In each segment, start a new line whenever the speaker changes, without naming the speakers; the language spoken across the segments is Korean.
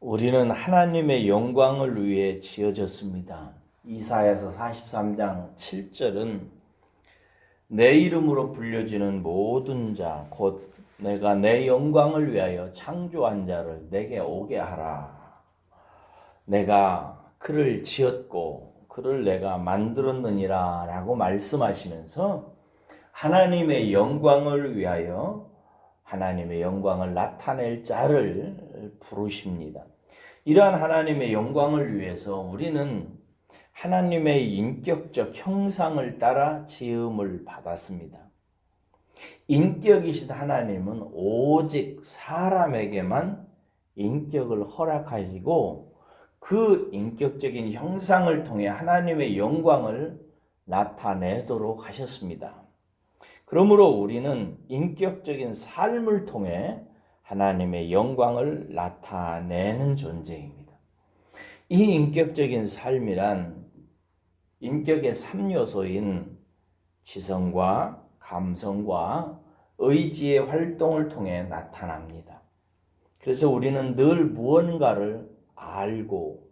우리는 하나님의 영광을 위해 지어졌습니다. 이사야서 43장 7절은 내 이름으로 불려지는 모든 자 곧 내가 내 영광을 위하여 창조한 자를 내게 오게 하라. 내가 그를 지었고 그를 내가 만들었느니라 라고 말씀하시면서 하나님의 영광을 위하여 하나님의 영광을 나타낼 자를 부르십니다. 이러한 하나님의 영광을 위해서 우리는 하나님의 인격적 형상을 따라 지음을 받았습니다. 인격이신 하나님은 오직 사람에게만 인격을 허락하시고 그 인격적인 형상을 통해 하나님의 영광을 나타내도록 하셨습니다. 그러므로 우리는 인격적인 삶을 통해 하나님의 영광을 나타내는 존재입니다. 이 인격적인 삶이란 인격의 3요소인 지성과 감성과 의지의 활동을 통해 나타납니다. 그래서 우리는 늘 무언가를 알고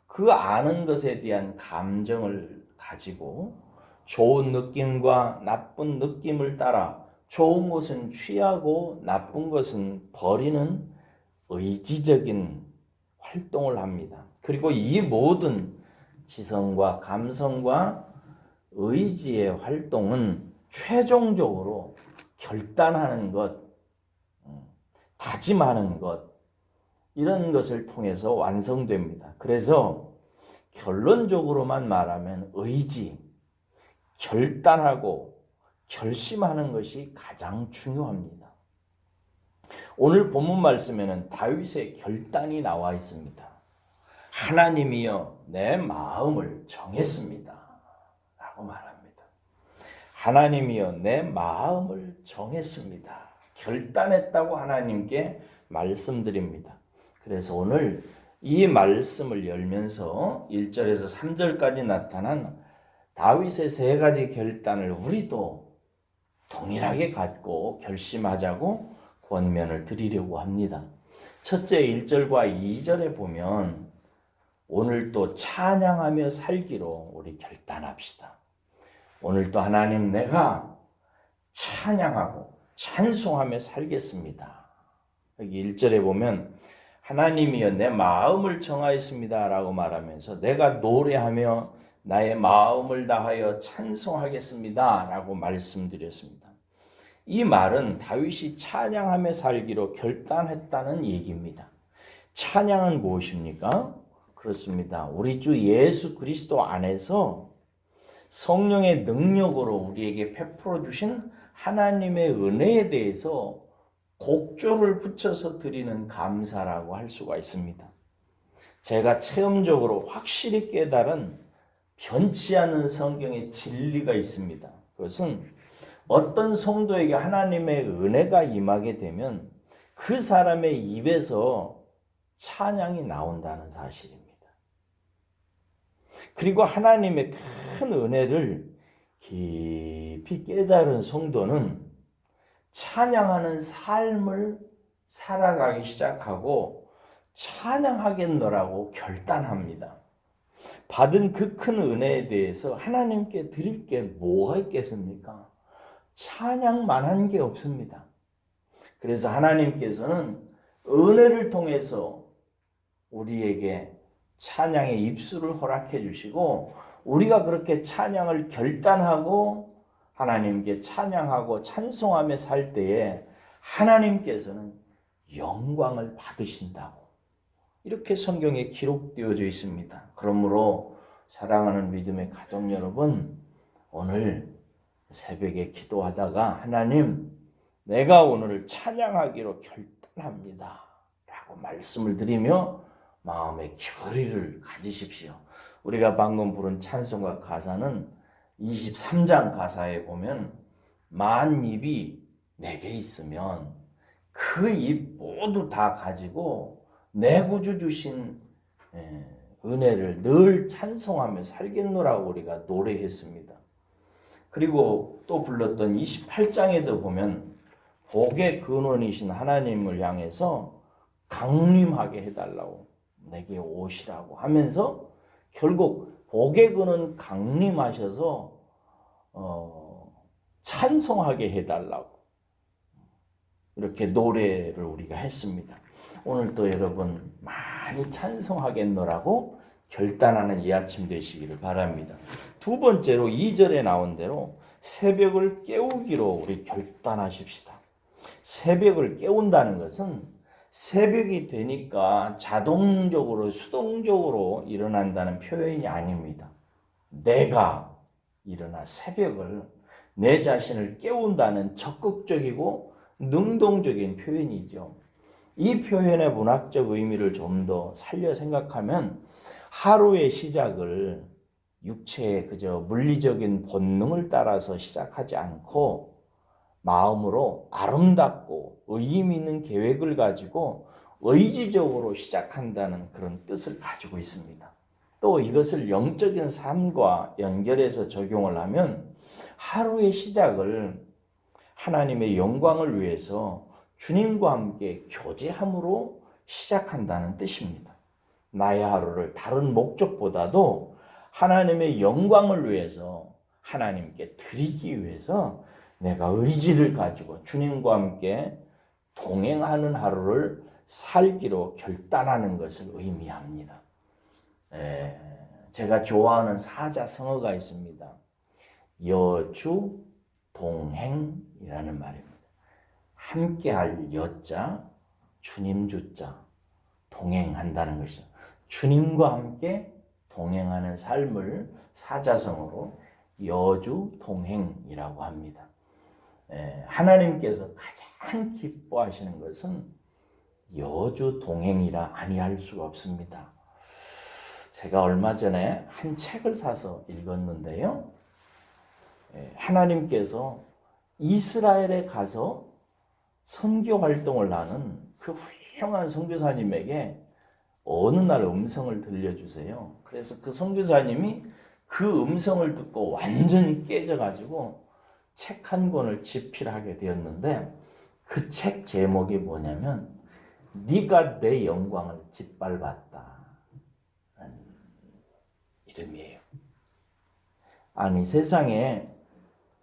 그 아는 것에 대한 감정을 가지고 좋은 느낌과 나쁜 느낌을 따라 좋은 것은 취하고 나쁜 것은 버리는 의지적인 활동을 합니다. 그리고 이 모든 지성과 감성과 의지의 활동은 최종적으로 결단하는 것, 다짐하는 것, 이런 것을 통해서 완성됩니다. 그래서 결론적으로만 말하면 의지, 결단하고 결심하는 것이 가장 중요합니다. 오늘 본문 말씀에는 다윗의 결단이 나와 있습니다. 하나님이여 내 마음을 정했습니다 라고 말합니다. 하나님이여 내 마음을 정했습니다. 결단했다고 하나님께 말씀드립니다. 그래서 오늘 이 말씀을 열면서 1절에서 3절까지 나타난 다윗의 세 가지 결단을 우리도 동일하게 갖고 결심하자고 권면을 드리려고 합니다. 첫째 1절과 2절에 보면 오늘 또 찬양하며 살기로 우리 결단합시다. 오늘 또 하나님 내가 찬양하고 찬송하며 살겠습니다. 여기 1절에 보면 하나님이여 내 마음을 정하였습니다 라고 말하면서 내가 노래하며 나의 마음을 다하여 찬송하겠습니다 라고 말씀드렸습니다. 이 말은 다윗이 찬양하며 살기로 결단했다는 얘기입니다. 찬양은 무엇입니까? 그렇습니다. 우리 주 예수 그리스도 안에서 성령의 능력으로 우리에게 베풀어 주신 하나님의 은혜에 대해서 곡조를 붙여서 드리는 감사라고 할 수가 있습니다. 제가 체험적으로 확실히 깨달은 변치 않는 성경의 진리가 있습니다. 그것은 어떤 성도에게 하나님의 은혜가 임하게 되면 그 사람의 입에서 찬양이 나온다는 사실입니다. 그리고 하나님의 큰 은혜를 깊이 깨달은 성도는 찬양하는 삶을 살아가기 시작하고 찬양하겠노라고 결단합니다. 받은 그 큰 은혜에 대해서 하나님께 드릴 게 뭐가 있겠습니까? 찬양만 한 게 없습니다. 그래서 하나님께서는 은혜를 통해서 우리에게 찬양의 입술을 허락해 주시고 우리가 그렇게 찬양을 결단하고 하나님께 찬양하고 찬송하며 살 때에 하나님께서는 영광을 받으신다고 이렇게 성경에 기록되어져 있습니다. 그러므로 사랑하는 믿음의 가족 여러분, 오늘 새벽에 기도하다가 하나님 내가 오늘 찬양하기로 결단합니다 라고 말씀을 드리며 마음의 결의를 가지십시오. 우리가 방금 부른 찬송가 가사는 23장 가사에 보면 만 입이 내게 있으면 그 입 모두 다 가지고 내 구주 주신 은혜를 늘 찬송하며 살겠노라고 우리가 노래했습니다. 그리고 또 불렀던 28장에도 보면 복의 근원이신 하나님을 향해서 강림하게 해달라고 내게 오시라고 하면서 결국 복의 근은 강림하셔서 찬송하게 해달라고 이렇게 노래를 우리가 했습니다. 오늘 또 여러분 많이 찬송하겠노라고 결단하는 이 아침 되시기를 바랍니다. 두 번째로 2절에 나온 대로 새벽을 깨우기로 우리 결단하십시다. 새벽을 깨운다는 것은 새벽이 되니까 자동적으로 수동적으로 일어난다는 표현이 아닙니다. 내가 일어나 새벽을 내 자신을 깨운다는 적극적이고 능동적인 표현이죠. 이 표현의 문학적 의미를 좀 더 살려 생각하면 하루의 시작을 육체의 그저 물리적인 본능을 따라서 시작하지 않고 마음으로 아름답고 의미 있는 계획을 가지고 의지적으로 시작한다는 그런 뜻을 가지고 있습니다. 또 이것을 영적인 삶과 연결해서 적용을 하면 하루의 시작을 하나님의 영광을 위해서 주님과 함께 교제함으로 시작한다는 뜻입니다. 나의 하루를 다른 목적보다도 하나님의 영광을 위해서 하나님께 드리기 위해서 내가 의지를 가지고 주님과 함께 동행하는 하루를 살기로 결단하는 것을 의미합니다. 제가 좋아하는 사자성어가 있습니다. 여주 동행이라는 말입니다. 함께할 여자, 주님 주자, 동행한다는 것이죠. 주님과 함께 동행하는 삶을 사자성어로 여주 동행이라고 합니다. 하나님께서 가장 기뻐하시는 것은 여주 동행이라 아니할 수가 없습니다. 제가 얼마 전에 한 책을 사서 읽었는데요. 하나님께서 이스라엘에 가서 선교 활동을 하는 그 훌륭한 선교사님에게 어느 날 음성을 들려주세요. 그래서 그 선교사님이 그 음성을 듣고 완전히 깨져가지고 책 한 권을 집필하게 되었는데 그 책 제목이 뭐냐면 네가 내 영광을 짓밟았다 라는 이름이에요. 아니 세상에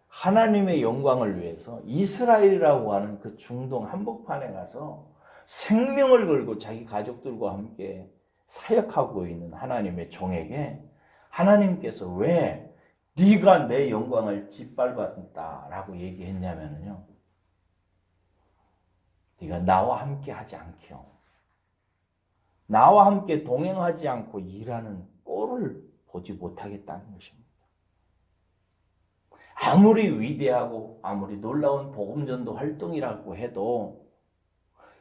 하나님의 영광을 위해서 이스라엘이라고 하는 그 중동 한복판에 가서 생명을 걸고 자기 가족들과 함께 사역하고 있는 하나님의 종에게 하나님께서 왜 네가 내 영광을 짓밟았다라고 얘기했냐면요. 네가 나와 함께 하지 않기요. 나와 함께 동행하지 않고 일하는 꼴을 보지 못하겠다는 것입니다. 아무리 위대하고 아무리 놀라운 복음전도 활동이라고 해도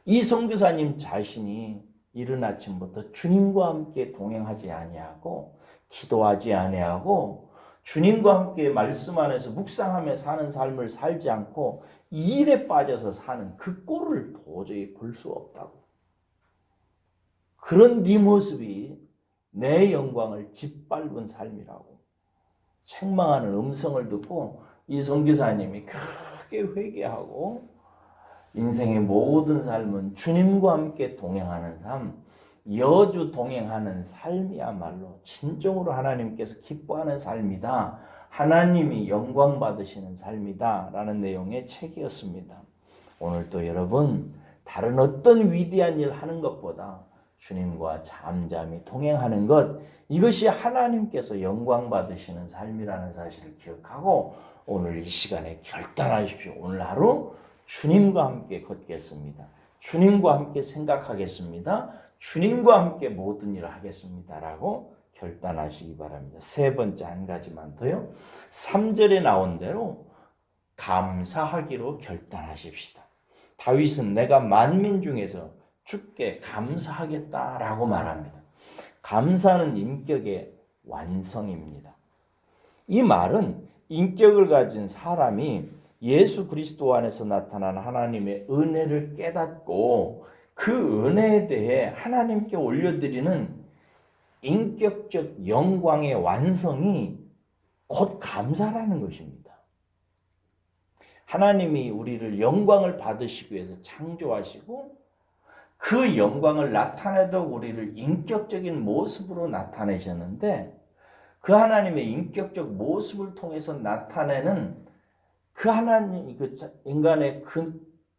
이 선교사님 자신이 이른 아침부터 주님과 함께 동행하지 아니하고 기도하지 아니하고 주님과 함께 말씀 안에서 묵상하며 사는 삶을 살지 않고 일에 빠져서 사는 그 꼴을 도저히 볼 수 없다고. 그런 네 모습이 내 영광을 짓밟은 삶이라고 책망하는 음성을 듣고 이 선교사님이 크게 회개하고 인생의 모든 삶은 주님과 함께 동행하는 삶, 여주 동행하는 삶이야말로 진정으로 하나님께서 기뻐하는 삶이다. 하나님이 영광 받으시는 삶이다. 라는 내용의 책이었습니다. 오늘도 여러분 다른 어떤 위대한 일 하는 것보다 주님과 잠잠히 동행하는 것, 이것이 하나님께서 영광 받으시는 삶이라는 사실을 기억하고 오늘 이 시간에 결단하십시오. 오늘 하루 주님과 함께 걷겠습니다. 주님과 함께 생각하겠습니다. 주님과 함께 모든 일을 하겠습니다. 라고 결단하시기 바랍니다. 세 번째 한 가지만 더요. 3절에 나온 대로 감사하기로 결단하십시다. 다윗은 내가 만민 중에서 주께 감사하겠다라고 말합니다. 감사는 인격의 완성입니다. 이 말은 인격을 가진 사람이 예수 그리스도 안에서 나타난 하나님의 은혜를 깨닫고 그 은혜에 대해 하나님께 올려드리는 인격적 영광의 완성이 곧 감사라는 것입니다. 하나님이 우리를 영광을 받으시기 위해서 창조하시고 그 영광을 나타내도 우리를 인격적인 모습으로 나타내셨는데 그 하나님의 인격적 모습을 통해서 나타내는 그 하나님, 그 인간의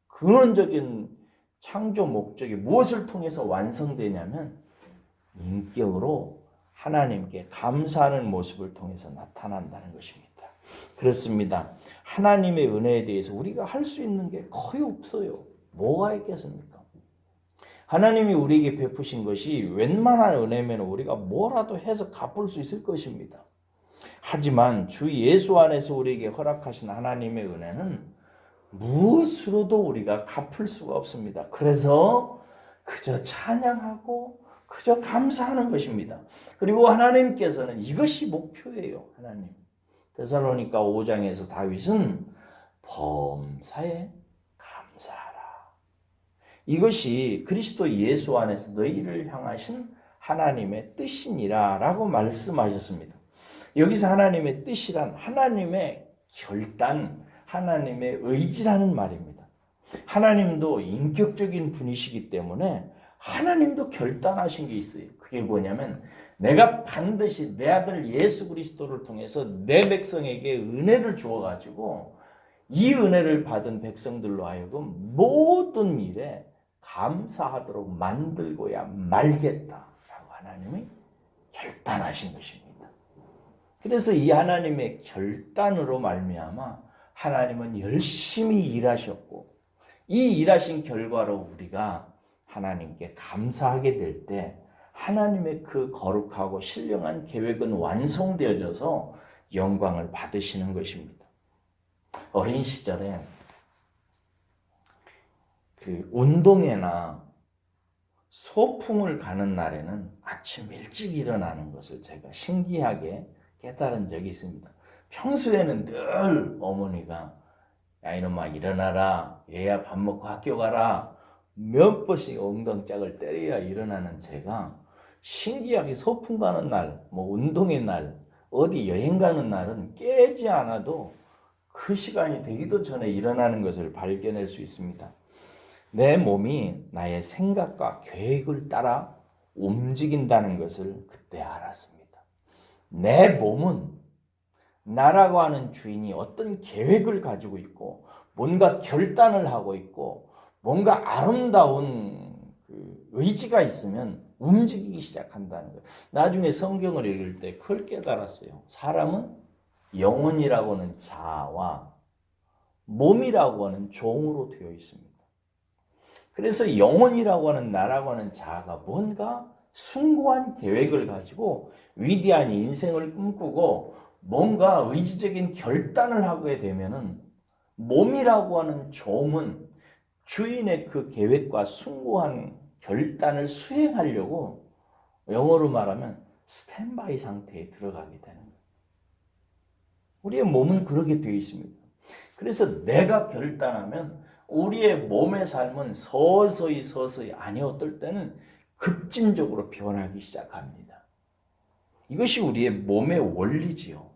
근원적인 창조 목적이 무엇을 통해서 완성되냐면 인격으로 하나님께 감사하는 모습을 통해서 나타난다는 것입니다. 그렇습니다. 하나님의 은혜에 대해서 우리가 할 수 있는 게 거의 없어요. 뭐가 있겠습니까? 하나님이 우리에게 베푸신 것이 웬만한 은혜면 우리가 뭐라도 해서 갚을 수 있을 것입니다. 하지만 주 예수 안에서 우리에게 허락하신 하나님의 은혜는 무엇으로도 우리가 갚을 수가 없습니다. 그래서 그저 찬양하고 그저 감사하는 것입니다. 그리고 하나님께서는 이것이 목표예요. 하나님. 데살로니가 5장에서 다윗은 범사에 감사하라. 이것이 그리스도 예수 안에서 너희를 향하신 하나님의 뜻이니라 라고 말씀하셨습니다. 여기서 하나님의 뜻이란 하나님의 결단, 하나님의 의지라는 말입니다. 하나님도 인격적인 분이시기 때문에 하나님도 결단하신 게 있어요. 그게 뭐냐면 내가 반드시 내 아들 예수 그리스도를 통해서 내 백성에게 은혜를 주어가지고 이 은혜를 받은 백성들로 하여금 모든 일에 감사하도록 만들고야 말겠다라고 하나님이 결단하신 것입니다. 그래서 이 하나님의 결단으로 말미암아 하나님은 열심히 일하셨고 이 일하신 결과로 우리가 하나님께 감사하게 될 때 하나님의 그 거룩하고 신령한 계획은 완성되어져서 영광을 받으시는 것입니다. 어린 시절에 그 운동회나 소풍을 가는 날에는 아침 일찍 일어나는 것을 제가 신기하게 깨달은 적이 있습니다. 평소에는 늘 어머니가 야 이놈아 일어나라, 얘야 밥 먹고 학교 가라 몇 번씩 엉덩짝을 때려야 일어나는 제가 신기하게 소풍 가는 날, 뭐 운동의 날, 어디 여행 가는 날은 깨지 않아도 그 시간이 되기도 전에 일어나는 것을 발견할 수 있습니다. 내 몸이 나의 생각과 계획을 따라 움직인다는 것을 그때 알았습니다. 내 몸은 나라고 하는 주인이 어떤 계획을 가지고 있고 뭔가 결단을 하고 있고 뭔가 아름다운 의지가 있으면 움직이기 시작한다는 거예요. 나중에 성경을 읽을 때 그걸 깨달았어요. 사람은 영혼이라고 하는 자아와 몸이라고 하는 종으로 되어 있습니다. 그래서 영혼이라고 하는 나라고 하는 자아가 뭔가 숭고한 계획을 가지고 위대한 인생을 꿈꾸고 뭔가 의지적인 결단을 하게 되면은 몸이라고 하는 종은 주인의 그 계획과 숭고한 결단을 수행하려고 영어로 말하면 스탠바이 상태에 들어가게 되는 거예요. 우리의 몸은 그렇게 되어 있습니다. 그래서 내가 결단하면 우리의 몸의 삶은 서서히 아니 어떨 때는 급진적으로 변하기 시작합니다. 이것이 우리의 몸의 원리지요.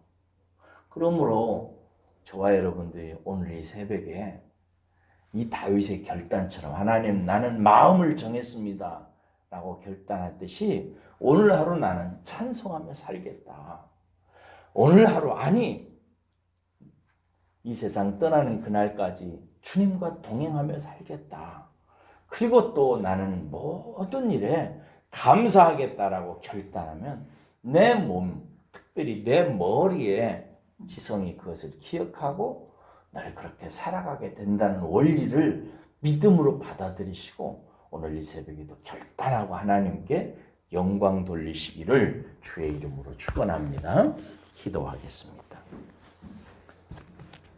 그러므로 저와 여러분들이 오늘 이 새벽에 이 다윗의 결단처럼 하나님 나는 마음을 정했습니다 라고 결단했듯이 오늘 하루 나는 찬송하며 살겠다. 오늘 하루 아니 이 세상 떠나는 그날까지 주님과 동행하며 살겠다. 그리고 또 나는 모든 일에 감사하겠다라고 결단하면 내 몸, 특별히 내 머리에 지성이 그것을 기억하고 날 그렇게 살아가게 된다는 원리를 믿음으로 받아들이시고 오늘 이 새벽에도 결단하고 하나님께 영광 돌리시기를 주의 이름으로 축원합니다. 기도하겠습니다.